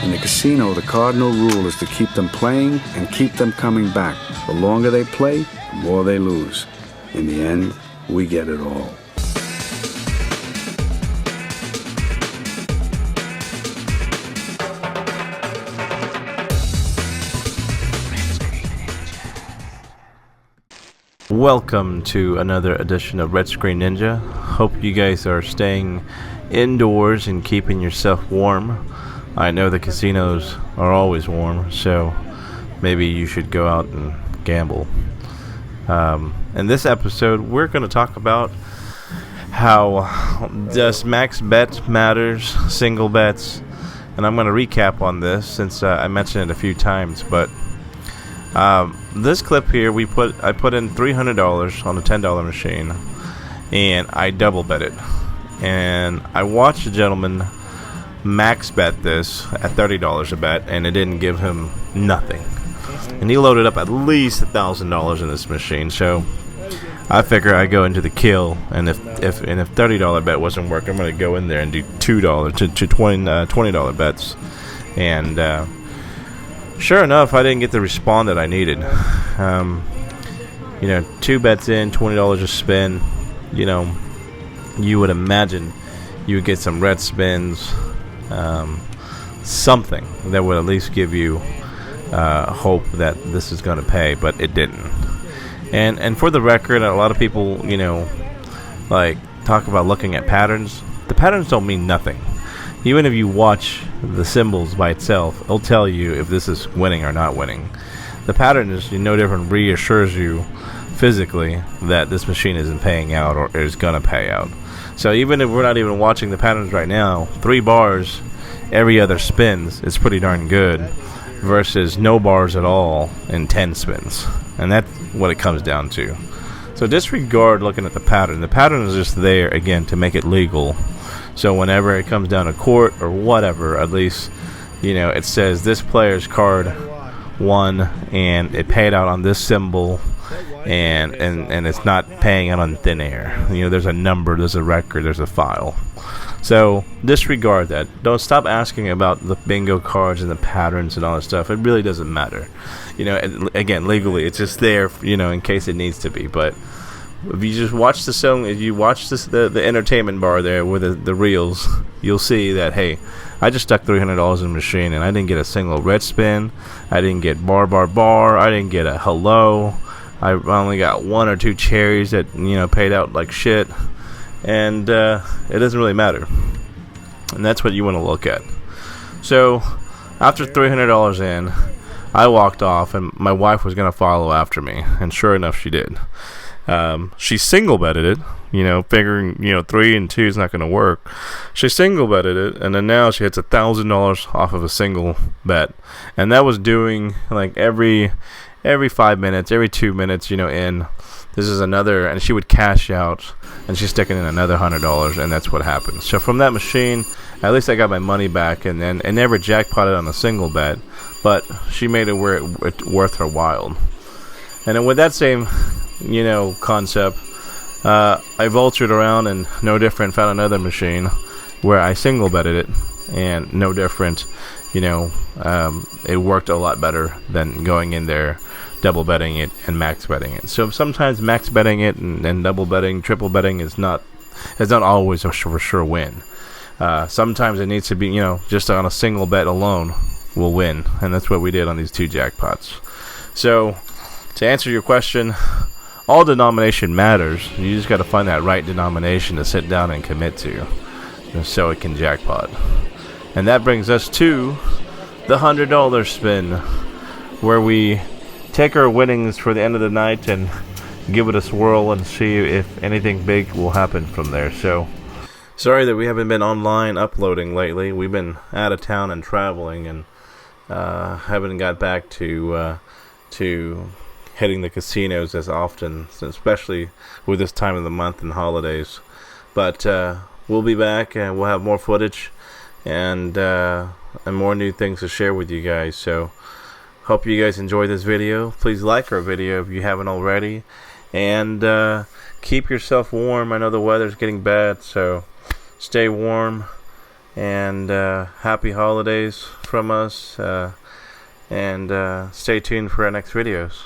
In the casino, the cardinal rule is to keep them playing and keep them coming back. The longer they play, the more they lose. In the end, we get it all. Welcome to another edition of Red Screen Ninja. Hope you guys are staying indoors and keeping yourself warm. I know the casinos are always warm, so maybe you should go out and gamble. In this episode, we're going to talk about how does max bet matters, single bets, and I'm going to recap on this since I mentioned it a few times, but this clip here, I put in $300 on a $10 machine, and I double bet it. And I watched a gentleman max bet this at $30 a bet, and it didn't give him nothing. And he loaded up at least $1,000 in this machine. So I figure I go into the kill, and if $30 bet wasn't working, I'm going to go in there and do $2 to $20 bets. And sure enough, I didn't get the respawn that I needed. 2 bets in, $20 a spin. You would imagine you would get some red spins, something that would at least give you hope that this is going to pay, but it didn't. And for the record, a lot of people, talk about looking at patterns. The patterns don't mean nothing. Even if you watch the symbols by itself, it'll tell you if this is winning or not winning. The pattern is no different, reassures you physically that this machine isn't paying out or is going to pay out. So even if we're not even watching the patterns right now, 3 bars every other spins is pretty darn good versus no bars at all in 10 spins. And that's what it comes down to. So disregard looking at the pattern. The pattern is just there, again, to make it legal. So whenever it comes down to court or whatever, at least, it says this player's card won and it paid out on this symbol, and it's not paying out on thin air. There's a number, there's a record, there's a file. So disregard that. Don't stop asking about the bingo cards and the patterns and all that stuff. It really doesn't matter. Again, legally, it's just there, in case it needs to be. But if you just watch the song, if you watch the entertainment bar there with the reels, you'll see that, hey, I just stuck $300 in the machine and I didn't get a single red spin. I didn't get bar. I didn't get a hello. I only got 1 or 2 cherries that paid out like shit, and it doesn't really matter. And that's what you want to look at. So after $300 in, I walked off, and my wife was gonna follow after me, and sure enough, she did. She single betted it, figuring 3 and 2 is not gonna work. She single betted it, and then now she hits $1,000 off of a single bet, and that was doing like every 5 minutes, every 2 minutes, in. This is another, and she would cash out, and she's sticking in another $100, and that's what happened. So from that machine, at least I got my money back, and then it never jackpotted on a single bet, but she made it worth her while. And then with that same, concept, I vultured around and no different found another machine where I single betted it, and no different, it worked a lot better than going in there, double betting it and max betting it. So sometimes max betting it and double betting, triple betting is not always a for sure win. Sometimes it needs to be, just on a single bet alone will win, and that's what we did on these 2 jackpots. So to answer your question, all denomination matters. You just got to find that right denomination to sit down and commit to, so it can jackpot. And that brings us to the $100 spin, where we take our winnings for the end of the night and give it a swirl and see if anything big will happen from there. So sorry that we haven't been online uploading lately. We've been out of town and traveling, and haven't got back to hitting the casinos as often, especially with this time of the month and holidays. But we'll be back, and we'll have more footage and more new things to share with you guys. So hope you guys enjoy this video. Please like our video if you haven't already, and keep yourself warm. I know the weather's getting bad, so stay warm And happy holidays from us. And stay tuned for our next videos.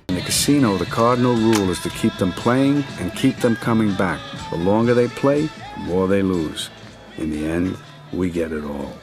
In the casino, the cardinal rule is to keep them playing and keep them coming back. The longer they play, the more they lose. In the end, we get it all.